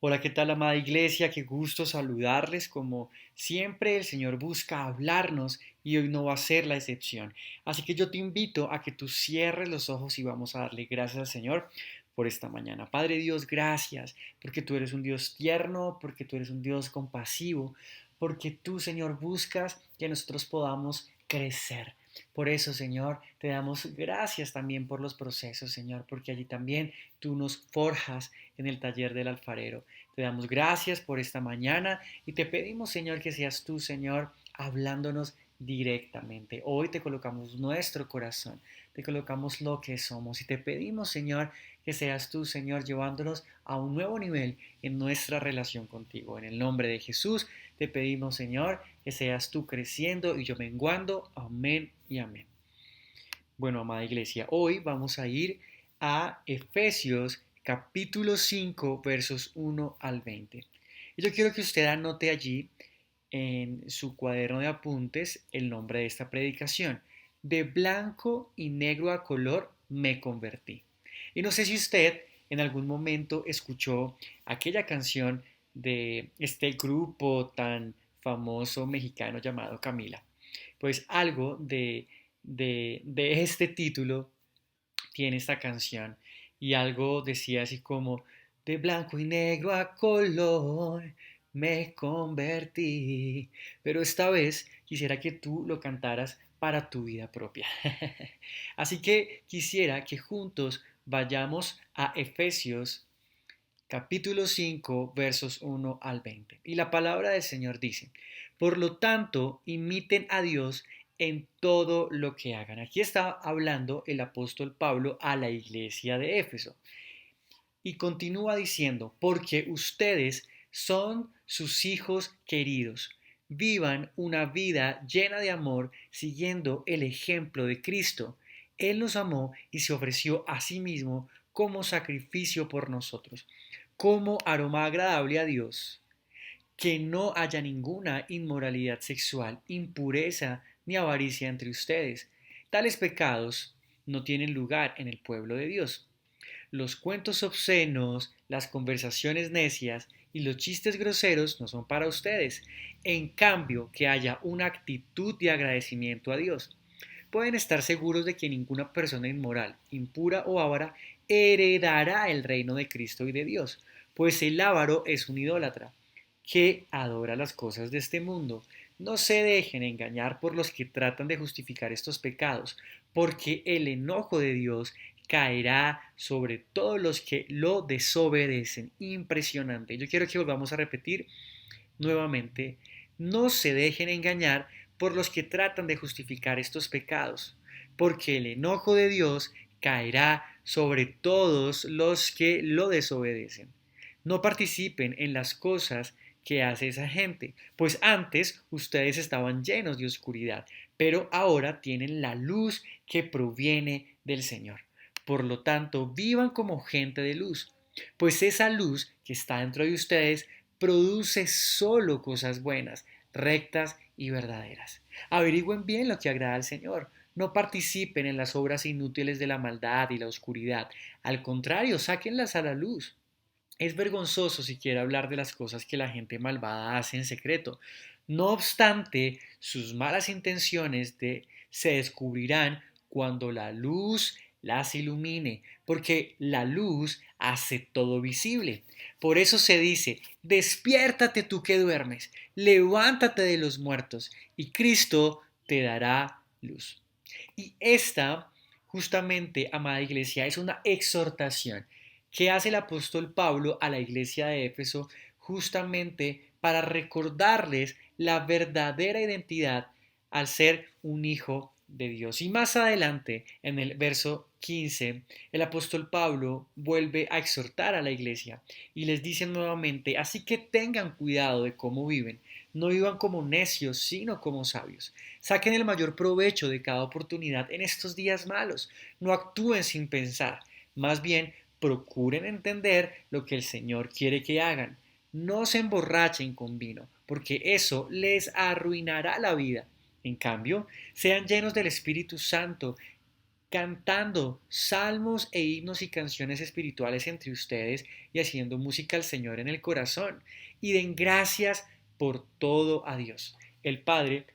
Hola, ¿qué tal, amada iglesia? Qué gusto saludarles. Como siempre, el Señor busca hablarnos y hoy no va a ser la excepción. Así que yo te invito a que tú cierres los ojos y vamos a darle gracias al Señor por esta mañana. Padre Dios, gracias, porque tú eres un Dios tierno, porque tú eres un Dios compasivo, porque tú, Señor, buscas que nosotros podamos crecer. Por eso, Señor, te damos gracias también por los procesos, Señor, porque allí también tú nos forjas en el taller del alfarero. Te damos gracias por esta mañana y te pedimos, Señor, que seas tú, Señor, hablándonos directamente. Hoy te colocamos nuestro corazón, te colocamos lo que somos y te pedimos, Señor, que seas tú, Señor, llevándonos a un nuevo nivel en nuestra relación contigo. En el nombre de Jesús te pedimos, Señor, que seas tú creciendo y yo menguando. Amén y amén. Bueno, amada iglesia, hoy vamos a ir a Efesios capítulo 5 versos 1 al 20. Y yo quiero que usted anote allí en su cuaderno de apuntes el nombre de esta predicación. De blanco y negro a color me convertí. Y no sé si usted en algún momento escuchó aquella canción de este grupo tan famoso mexicano llamado Camila. Pues algo de este título tiene esta canción y algo decía así como de blanco y negro a color me convertí. Pero esta vez quisiera que tú lo cantaras para tu vida propia. Así que quisiera que juntos vayamos a Efesios capítulo 5 versos 1 al 20. Y la palabra del Señor dice, por lo tanto, imiten a Dios en todo lo que hagan. Aquí está hablando el apóstol Pablo a la iglesia de Éfeso. Y continúa diciendo, porque ustedes son sus hijos queridos. Vivan una vida llena de amor siguiendo el ejemplo de Cristo. Él nos amó y se ofreció a sí mismo como sacrificio por nosotros, como aroma agradable a Dios. Que no haya ninguna inmoralidad sexual, impureza ni avaricia entre ustedes. Tales pecados no tienen lugar en el pueblo de Dios. Los cuentos obscenos, las conversaciones necias y los chistes groseros no son para ustedes. En cambio, que haya una actitud de agradecimiento a Dios. Pueden estar seguros de que ninguna persona inmoral, impura o avara heredará el reino de Cristo y de Dios, pues el avaro es un idólatra que adora las cosas de este mundo. No se dejen engañar por los que tratan de justificar estos pecados, porque el enojo de Dios caerá sobre todos los que lo desobedecen. Impresionante. Yo quiero que volvamos a repetir nuevamente. No se dejen engañar por los que tratan de justificar estos pecados, porque el enojo de Dios caerá sobre todos los que lo desobedecen. No participen en las cosas que hace esa gente, pues antes ustedes estaban llenos de oscuridad, pero ahora tienen la luz que proviene del Señor. Por lo tanto, vivan como gente de luz, pues esa luz que está dentro de ustedes produce solo cosas buenas, rectas y verdaderas. Averigüen bien lo que agrada al Señor. No participen en las obras inútiles de la maldad y la oscuridad. Al contrario, sáquenlas a la luz. Es vergonzoso siquiera hablar de las cosas que la gente malvada hace en secreto. No obstante, sus malas intenciones se descubrirán cuando la luz las ilumine, porque la luz hace todo visible. Por eso se dice, despiértate tú que duermes, levántate de los muertos, y Cristo te dará luz. Y esta, justamente, amada iglesia, es una exhortación que hace el apóstol Pablo a la iglesia de Éfeso justamente para recordarles la verdadera identidad al ser un hijo de Dios. Y más adelante, en el verso 15, el apóstol Pablo vuelve a exhortar a la iglesia y les dice nuevamente, así que tengan cuidado de cómo viven, no vivan como necios, sino como sabios. Saquen el mayor provecho de cada oportunidad en estos días malos, no actúen sin pensar, más bien procuren entender lo que el Señor quiere que hagan. No se emborrachen con vino, porque eso les arruinará la vida. En cambio, sean llenos del Espíritu Santo, cantando salmos e himnos y canciones espirituales entre ustedes y haciendo música al Señor en el corazón. Y den gracias por todo a Dios, el Padre,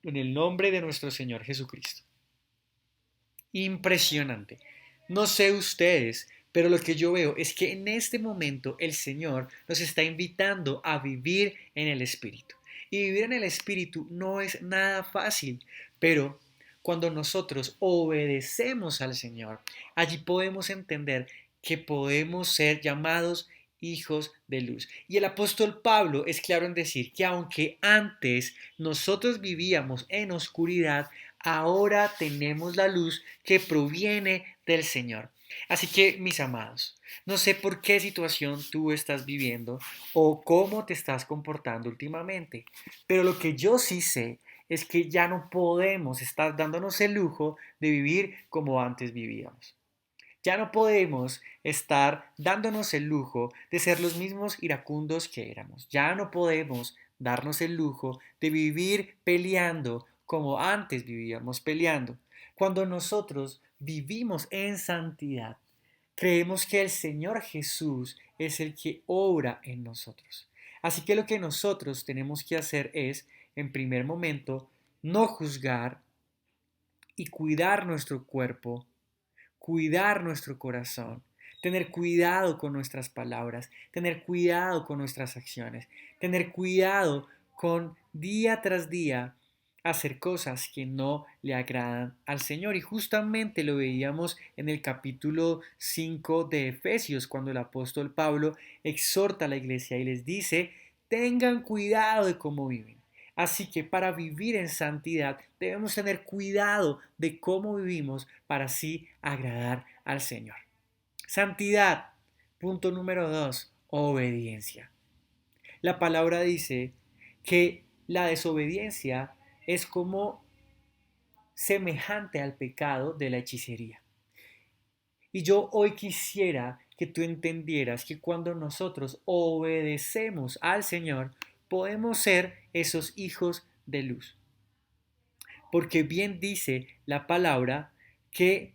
en el nombre de nuestro Señor Jesucristo. Impresionante. No sé ustedes, pero lo que yo veo es que en este momento el Señor nos está invitando a vivir en el Espíritu. Y vivir en el Espíritu no es nada fácil, pero cuando nosotros obedecemos al Señor, allí podemos entender que podemos ser llamados hijos de luz. Y el apóstol Pablo es claro en decir que aunque antes nosotros vivíamos en oscuridad, ahora tenemos la luz que proviene del Señor. Así que, mis amados, no sé por qué situación tú estás viviendo o cómo te estás comportando últimamente, pero lo que yo sí sé es que ya no podemos estar dándonos el lujo de vivir como antes vivíamos. Ya no podemos estar dándonos el lujo de ser los mismos iracundos que éramos. Ya no podemos darnos el lujo de vivir peleando como antes vivíamos peleando. Cuando nosotros vivimos en santidad, creemos que el Señor Jesús es el que obra en nosotros. Así que lo que nosotros tenemos que hacer es, en primer momento, no juzgar y cuidar nuestro cuerpo, cuidar nuestro corazón, tener cuidado con nuestras palabras, tener cuidado con nuestras acciones, tener cuidado con día tras día hacer cosas que no le agradan al Señor. Y justamente lo veíamos en el capítulo 5 de Efesios, cuando el apóstol Pablo exhorta a la iglesia y les dice, tengan cuidado de cómo viven. Así que para vivir en santidad debemos tener cuidado de cómo vivimos para así agradar al Señor. Santidad. Punto número 2. Obediencia. La palabra dice que la desobediencia es como semejante al pecado de la hechicería. Y yo hoy quisiera que tú entendieras que cuando nosotros obedecemos al Señor, podemos ser esos hijos de luz. Porque bien dice la palabra que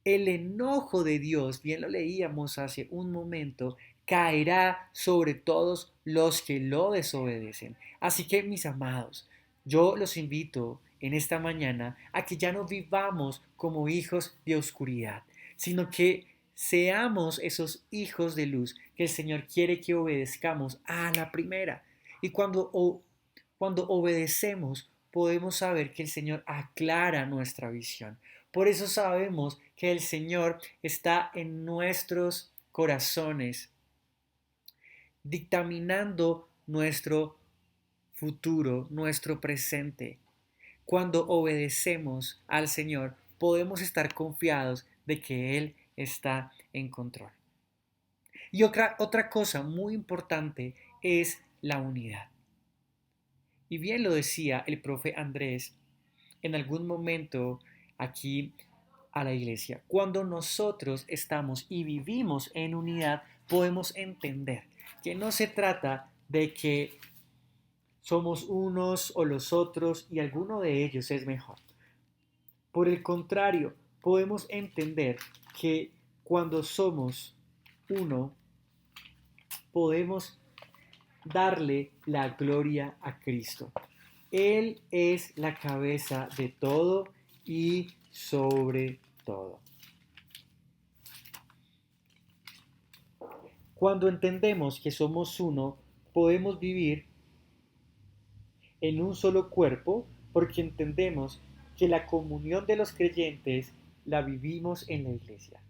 el enojo de Dios, bien lo leíamos hace un momento, caerá sobre todos los que lo desobedecen. Así que, mis amados, yo los invito en esta mañana a que ya no vivamos como hijos de oscuridad, sino que seamos esos hijos de luz que el Señor quiere que obedezcamos a la primera. Y cuando obedecemos, podemos saber que el Señor aclara nuestra visión. Por eso sabemos que el Señor está en nuestros corazones, dictaminando nuestro futuro, nuestro presente. Cuando obedecemos al Señor, podemos estar confiados de que Él está en control. Y otra cosa muy importante es la unidad. Y bien lo decía el profe Andrés en algún momento aquí a la iglesia. Cuando nosotros estamos y vivimos en unidad, podemos entender que no se trata de que somos unos o los otros y alguno de ellos es mejor. Por el contrario, podemos entender que cuando somos uno, podemos darle la gloria a Cristo. Él es la cabeza de todo y sobre todo. Cuando entendemos que somos uno, podemos vivir en un solo cuerpo porque entendemos que la comunión de los creyentes la vivimos en la iglesia.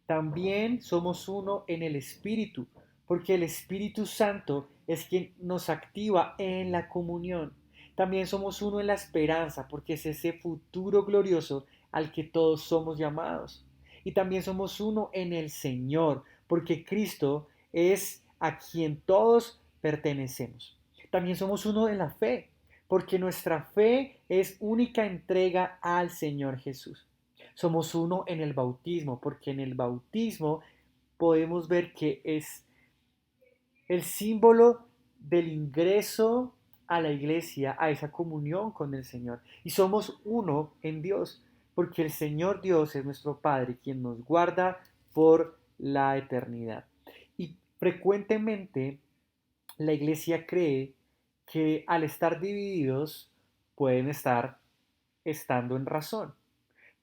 También somos uno en el Espíritu, porque el Espíritu Santo es quien nos activa en la comunión. También somos uno en la esperanza, porque es ese futuro glorioso al que todos somos llamados. Y también somos uno en el Señor, porque Cristo es a quien todos pertenecemos. También somos uno en la fe, porque nuestra fe es única entrega al Señor Jesús. Somos uno en el bautismo, porque en el bautismo podemos ver que es el símbolo del ingreso a la iglesia, a esa comunión con el Señor. Y somos uno en Dios, porque el Señor Dios es nuestro Padre, quien nos guarda por la eternidad. Y frecuentemente la iglesia cree que al estar divididos pueden estar estando en razón.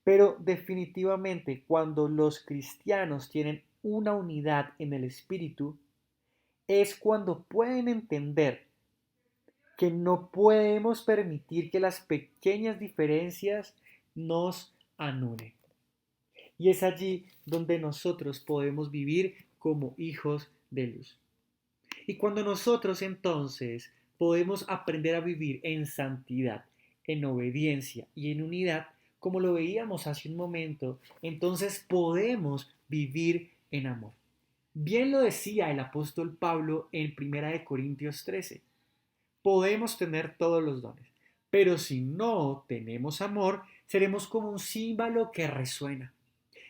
Pero definitivamente cuando los cristianos tienen una unidad en el espíritu, es cuando pueden entender que no podemos permitir que las pequeñas diferencias nos anulen. Y es allí donde nosotros podemos vivir como hijos de luz. Y cuando nosotros entonces podemos aprender a vivir en santidad, en obediencia y en unidad, como lo veíamos hace un momento, entonces podemos vivir en amor. Bien lo decía el apóstol Pablo en 1 Corintios 13. Podemos tener todos los dones, pero si no tenemos amor, seremos como un címbalo que resuena.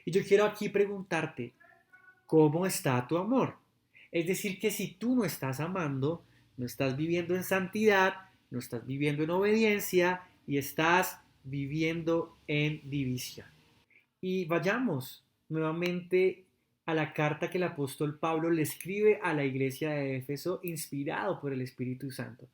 Y yo quiero aquí preguntarte, ¿cómo está tu amor? Es decir, que si tú no estás amando, no estás viviendo en santidad, no estás viviendo en obediencia y estás viviendo en división. Y vayamos nuevamente a la carta que el apóstol Pablo le escribe a la iglesia de Éfeso, inspirado por el Espíritu Santo.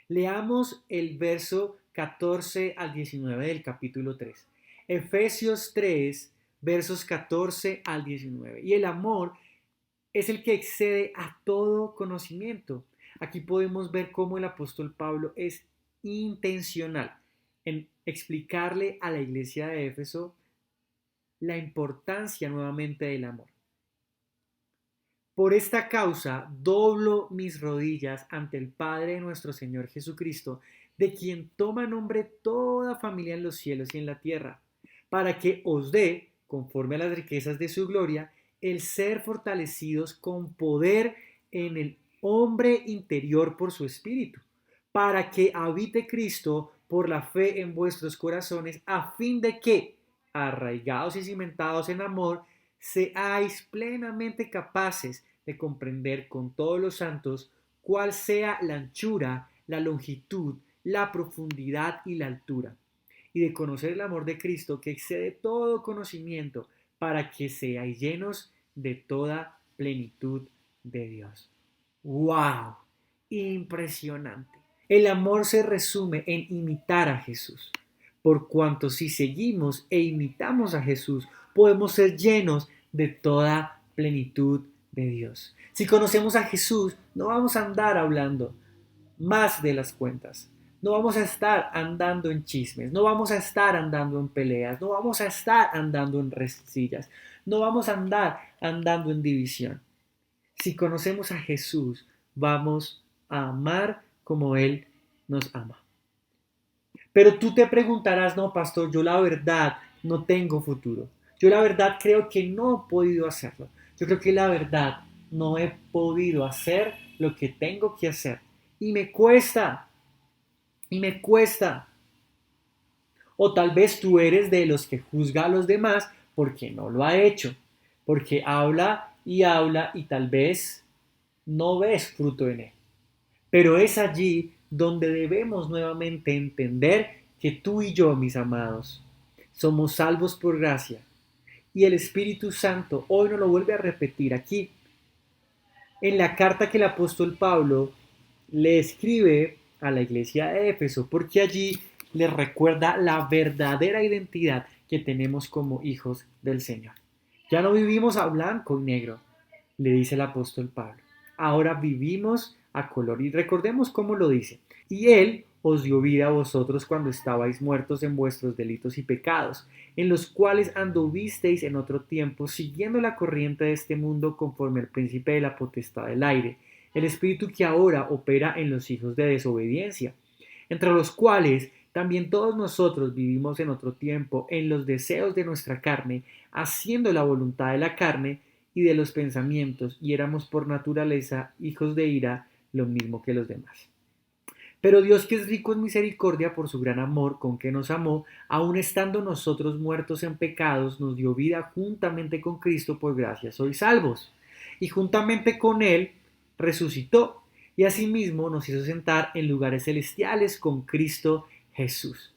Leamos el verso 14 al 19 del capítulo 3. Efesios 3, versos 14 al 19. Y el amor es el que excede a todo conocimiento. Aquí podemos ver cómo el apóstol Pablo es intencional en explicarle a la iglesia de Éfeso la importancia nuevamente del amor. Por esta causa doblo mis rodillas ante el Padre de nuestro Señor Jesucristo, de quien toma nombre toda familia en los cielos y en la tierra, para que os dé, conforme a las riquezas de su gloria, el ser fortalecidos con poder en el hombre interior por su espíritu, para que habite Cristo por la fe en vuestros corazones, a fin de que, arraigados y cimentados en amor, seáis plenamente capaces de comprender con todos los santos cuál sea la anchura, la longitud, la profundidad y la altura, y de conocer el amor de Cristo que excede todo conocimiento, para que seáis llenos de toda plenitud de Dios. ¡Wow! Impresionante. El amor se resume en imitar a Jesús. Por cuanto si seguimos e imitamos a Jesús, podemos ser llenos de toda plenitud de Dios. Si conocemos a Jesús, no vamos a andar hablando más de las cuentas. No vamos a estar andando en chismes, no vamos a estar andando en peleas, no vamos a estar andando en rencillas, no vamos a andar andando en división. Si conocemos a Jesús, vamos a amar como Él nos ama. Pero tú te preguntarás, no, pastor, yo la verdad no tengo futuro. Yo la verdad creo que no he podido hacerlo. Yo creo que la verdad no he podido hacer lo que tengo que hacer. Y me cuesta, y me cuesta. O tal vez tú eres de los que juzga a los demás porque no lo ha hecho, porque habla y tal vez no ves fruto en él. Pero es allí donde debemos nuevamente entender que tú y yo, mis amados, somos salvos por gracia. Y el Espíritu Santo hoy nos lo vuelve a repetir aquí, en la carta que el apóstol Pablo le escribe a la iglesia de Éfeso, porque allí les recuerda la verdadera identidad que tenemos como hijos del Señor. Ya no vivimos a blanco y negro, le dice el apóstol Pablo. Ahora vivimos a color. Y recordemos cómo lo dice. Y Él os dio vida a vosotros cuando estabais muertos en vuestros delitos y pecados, en los cuales anduvisteis en otro tiempo, siguiendo la corriente de este mundo conforme al príncipe de la potestad del aire, el espíritu que ahora opera en los hijos de desobediencia, entre los cuales también todos nosotros vivimos en otro tiempo en los deseos de nuestra carne, haciendo la voluntad de la carne y de los pensamientos, y éramos por naturaleza hijos de ira, lo mismo que los demás. Pero Dios, que es rico en misericordia por su gran amor con que nos amó, aun estando nosotros muertos en pecados, nos dio vida juntamente con Cristo, por gracia sois salvos. Y juntamente con Él resucitó, y asimismo nos hizo sentar en lugares celestiales con Cristo Jesús.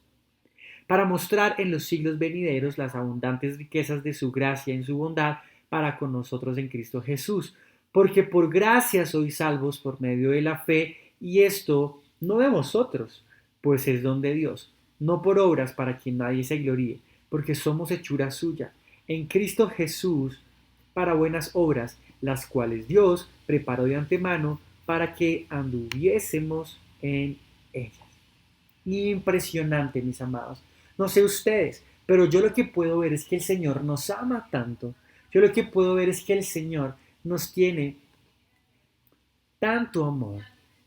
para mostrar en los siglos venideros las abundantes riquezas de su gracia y su bondad para con nosotros en Cristo Jesús. Porque por gracia sois salvos por medio de la fe, y esto no de vosotros, pues es don de Dios, no por obras para que nadie se gloríe, porque somos hechura suya, en Cristo Jesús, para buenas obras, las cuales Dios preparó de antemano para que anduviésemos en ellas. Impresionante, mis amados. No sé ustedes, pero yo lo que puedo ver es que el Señor nos ama tanto. Yo lo que puedo ver es que el Señor nos tiene tanto amor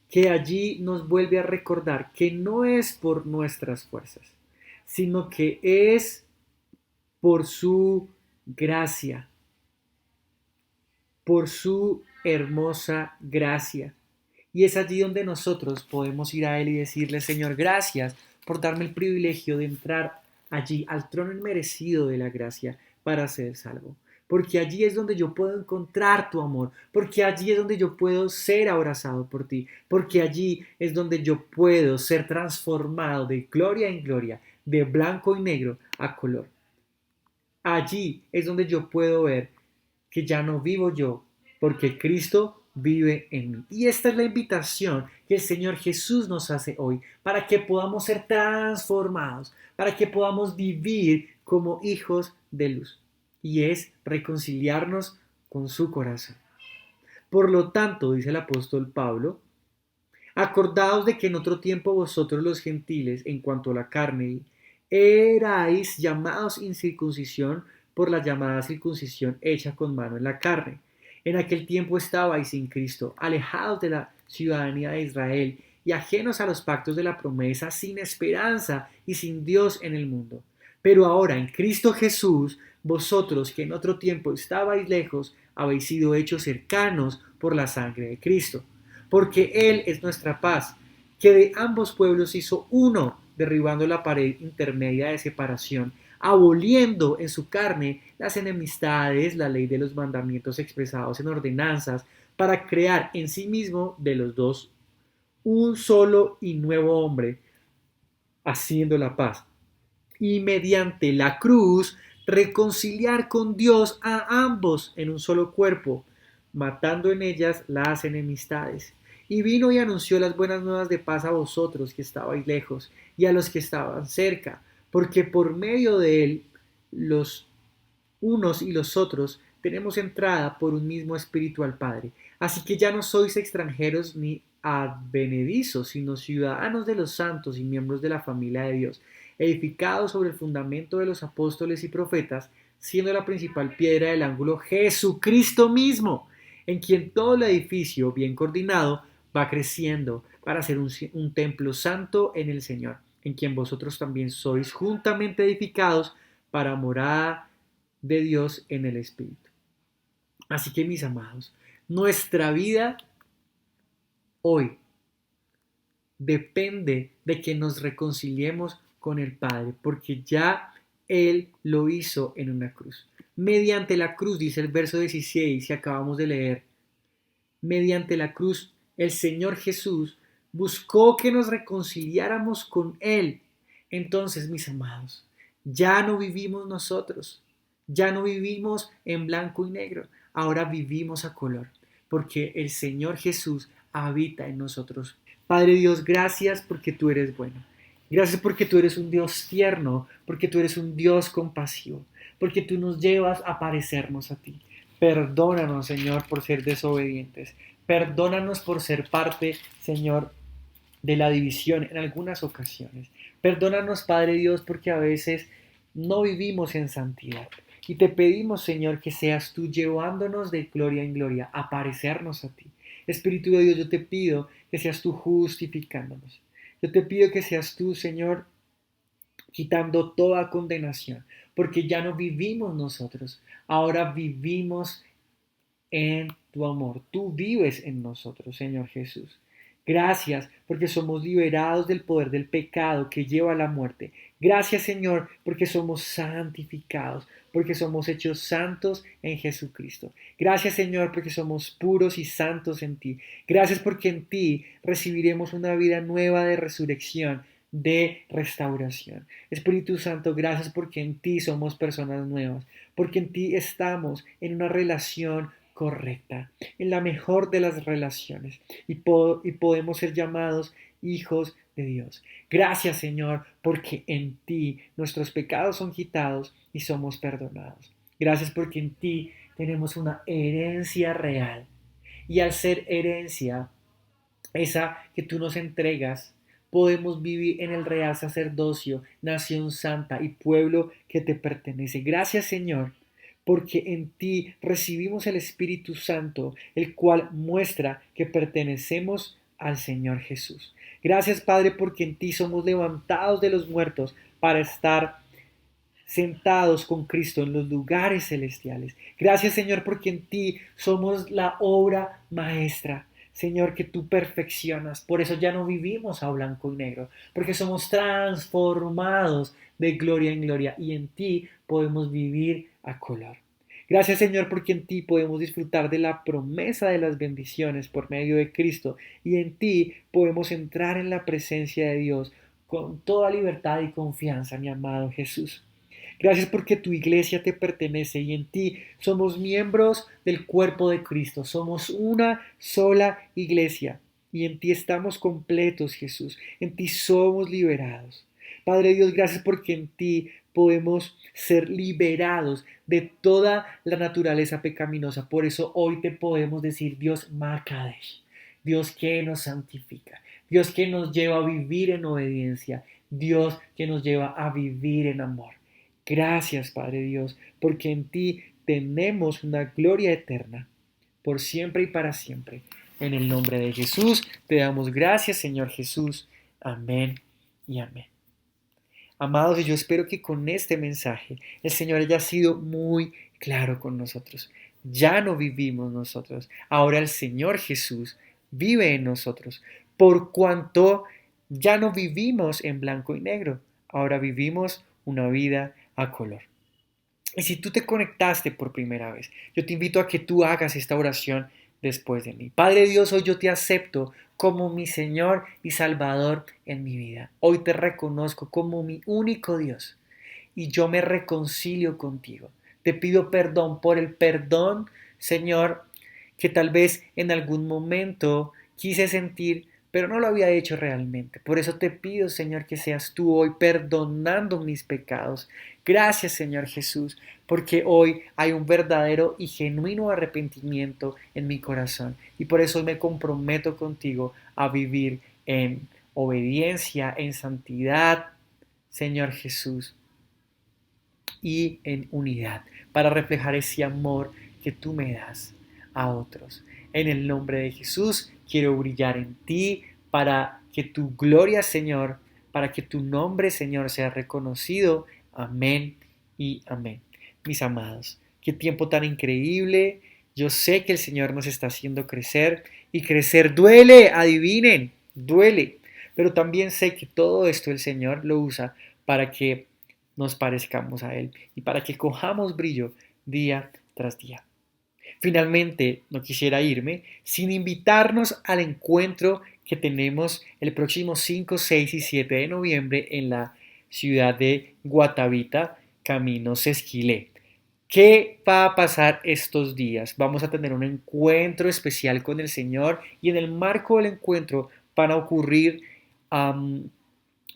que allí nos vuelve a recordar que no es por nuestras fuerzas, sino que es por su gracia, por su hermosa gracia. Y es allí donde nosotros podemos ir a Él y decirle, Señor, gracias por darme el privilegio de entrar allí al trono inmerecido de la gracia para ser salvo. Porque allí es donde yo puedo encontrar tu amor, porque allí es donde yo puedo ser abrazado por ti, porque allí es donde yo puedo ser transformado de gloria en gloria, de blanco y negro a color. Allí es donde yo puedo ver que ya no vivo yo, porque Cristo vive en mí. Y esta es la invitación que el Señor Jesús nos hace hoy, para que podamos ser transformados, para que podamos vivir como hijos de luz. Y es reconciliarnos con su corazón. Por lo tanto, dice el apóstol Pablo, acordaos de que en otro tiempo vosotros los gentiles, en cuanto a la carne, erais llamados incircuncisión por la llamada circuncisión hecha con mano en la carne. En aquel tiempo estabais sin Cristo, alejados de la ciudadanía de Israel y ajenos a los pactos de la promesa, sin esperanza y sin Dios en el mundo. Pero ahora en Cristo Jesús, vosotros que en otro tiempo estabais lejos, habéis sido hechos cercanos por la sangre de Cristo, porque Él es nuestra paz, que de ambos pueblos hizo uno, derribando la pared intermedia de separación, aboliendo en su carne las enemistades, la ley de los mandamientos expresados en ordenanzas, para crear en sí mismo de los dos un solo y nuevo hombre, haciendo la paz. Y mediante la cruz reconciliar con Dios a ambos en un solo cuerpo, matando en ellas las enemistades. Y vino y anunció las buenas nuevas de paz a vosotros que estabais lejos y a los que estaban cerca, porque por medio de él los unos y los otros tenemos entrada por un mismo espíritu al Padre. Así que ya no sois extranjeros ni advenedizos, sino ciudadanos de los santos y miembros de la familia de Dios, edificados sobre el fundamento de los apóstoles y profetas, siendo la principal piedra del ángulo Jesucristo mismo, en quien todo el edificio, bien coordinado, va creciendo para ser un templo santo en el Señor, en quien vosotros también sois juntamente edificados para morada de Dios en el Espíritu. Así que, mis amados, nuestra vida hoy depende de que nos reconciliemos con el Padre, porque ya Él lo hizo en una cruz. Mediante la cruz, dice el verso 16 que acabamos de leer, mediante la cruz, el Señor Jesús buscó que nos reconciliáramos con Él. Entonces, mis amados, ya no vivimos nosotros, ya no vivimos en blanco y negro, ahora vivimos a color, porque el Señor Jesús habita en nosotros. Padre Dios, gracias porque tú eres bueno. Gracias porque tú eres un Dios tierno, porque tú eres un Dios compasivo, porque tú nos llevas a parecernos a ti. Perdónanos, Señor, por ser desobedientes. Perdónanos por ser parte, Señor, de la división en algunas ocasiones. Perdónanos, Padre Dios, porque a veces no vivimos en santidad. Y te pedimos, Señor, que seas tú llevándonos de gloria en gloria a parecernos a ti. Espíritu de Dios, yo te pido que seas tú justificándonos. Yo te pido que seas tú, Señor, quitando toda condenación, porque ya no vivimos nosotros, ahora vivimos en tu amor. Tú vives en nosotros, Señor Jesús. Gracias porque somos liberados del poder del pecado que lleva a la muerte. Gracias, Señor, porque somos santificados, porque somos hechos santos en Jesucristo. Gracias, Señor, porque somos puros y santos en ti. Gracias porque en ti recibiremos una vida nueva de resurrección, de restauración. Espíritu Santo, gracias porque en ti somos personas nuevas, porque en ti estamos en una relación correcta, en la mejor de las relaciones y podemos ser llamados hijos de Dios. Gracias, Señor, porque en ti nuestros pecados son quitados y somos perdonados. Gracias porque en ti tenemos una herencia real. Y al ser herencia, esa que tú nos entregas, podemos vivir en el real sacerdocio, nación santa y pueblo que te pertenece. Gracias, Señor, porque en ti recibimos el Espíritu Santo, el cual muestra que pertenecemos al Señor Jesús. Gracias, Padre, porque en ti somos levantados de los muertos para estar sentados con Cristo en los lugares celestiales. Gracias, Señor, porque en ti somos la obra maestra. Señor, que tú perfeccionas. Por eso ya no vivimos a blanco y negro, porque somos transformados de gloria en gloria y en ti podemos vivir a color. Gracias, Señor, porque en ti podemos disfrutar de la promesa de las bendiciones por medio de Cristo y en ti podemos entrar en la presencia de Dios con toda libertad y confianza, mi amado Jesús. Gracias porque tu iglesia te pertenece y en ti somos miembros del cuerpo de Cristo. Somos una sola iglesia y en ti estamos completos, Jesús. En ti somos liberados. Padre Dios, gracias porque en ti podemos ser liberados de toda la naturaleza pecaminosa. Por eso hoy te podemos decir Dios Makadesh, Dios que nos santifica, Dios que nos lleva a vivir en obediencia, Dios que nos lleva a vivir en amor. Gracias, Padre Dios, porque en ti tenemos una gloria eterna, por siempre y para siempre. En el nombre de Jesús te damos gracias, Señor Jesús. Amén y amén. Amados, y yo espero que con este mensaje el Señor haya sido muy claro con nosotros. Ya no vivimos nosotros, ahora el Señor Jesús vive en nosotros, por cuanto ya no vivimos en blanco y negro, ahora vivimos una vida a color. Y si tú te conectaste por primera vez, yo te invito a que tú hagas esta oración después de mí. Padre Dios, hoy yo te acepto como mi Señor y Salvador en mi vida. Hoy te reconozco como mi único Dios y yo me reconcilio contigo. Te pido perdón por el perdón, Señor, que tal vez en algún momento quise sentir, pero no lo había hecho realmente. Por eso te pido, Señor, que seas tú hoy perdonando mis pecados. Gracias, Señor Jesús, porque hoy hay un verdadero y genuino arrepentimiento en mi corazón. Y por eso hoy me comprometo contigo a vivir en obediencia, en santidad, Señor Jesús, y en unidad, para reflejar ese amor que tú me das a otros. En el nombre de Jesús, quiero brillar en ti para que tu gloria, Señor, para que tu nombre, Señor, sea reconocido. Amén y amén. Mis amados, qué tiempo tan increíble. Yo sé que el Señor nos está haciendo crecer y crecer duele, adivinen, duele. Pero también sé que todo esto el Señor lo usa para que nos parezcamos a Él y para que cojamos brillo día tras día. Finalmente, no quisiera irme sin invitarnos al encuentro que tenemos el próximo 5, 6 y 7 de noviembre en la ciudad de Guatavita, Camino Sesquilé. ¿Qué va a pasar estos días? Vamos a tener un encuentro especial con el Señor y en el marco del encuentro van a ocurrir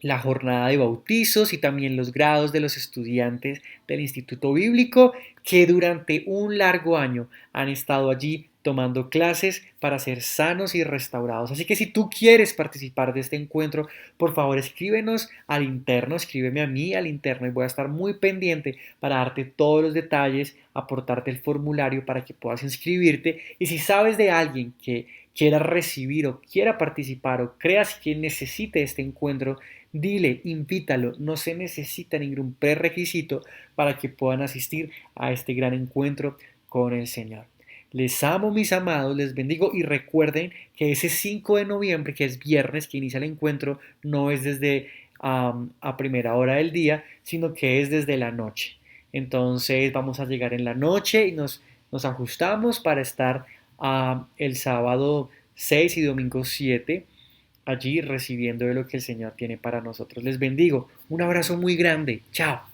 la jornada de bautizos y también los grados de los estudiantes del Instituto Bíblico que durante un largo año han estado allí tomando clases para ser sanos y restaurados. Así que si tú quieres participar de este encuentro, por favor escríbenos al interno, escríbeme a mí al interno y voy a estar muy pendiente para darte todos los detalles, aportarte el formulario para que puedas inscribirte y si sabes de alguien que quiera recibir o quiera participar o creas que necesite este encuentro, dile, invítalo, no se necesita ningún prerequisito para que puedan asistir a este gran encuentro con el Señor. Les amo, mis amados, les bendigo y recuerden que ese 5 de noviembre, que es viernes, que inicia el encuentro, no es desde a primera hora del día, sino que es desde la noche. Entonces vamos a llegar en la noche y nos ajustamos para estar el sábado 6 y domingo 7 allí recibiendo de lo que el Señor tiene para nosotros. Les bendigo. Un abrazo muy grande. Chao.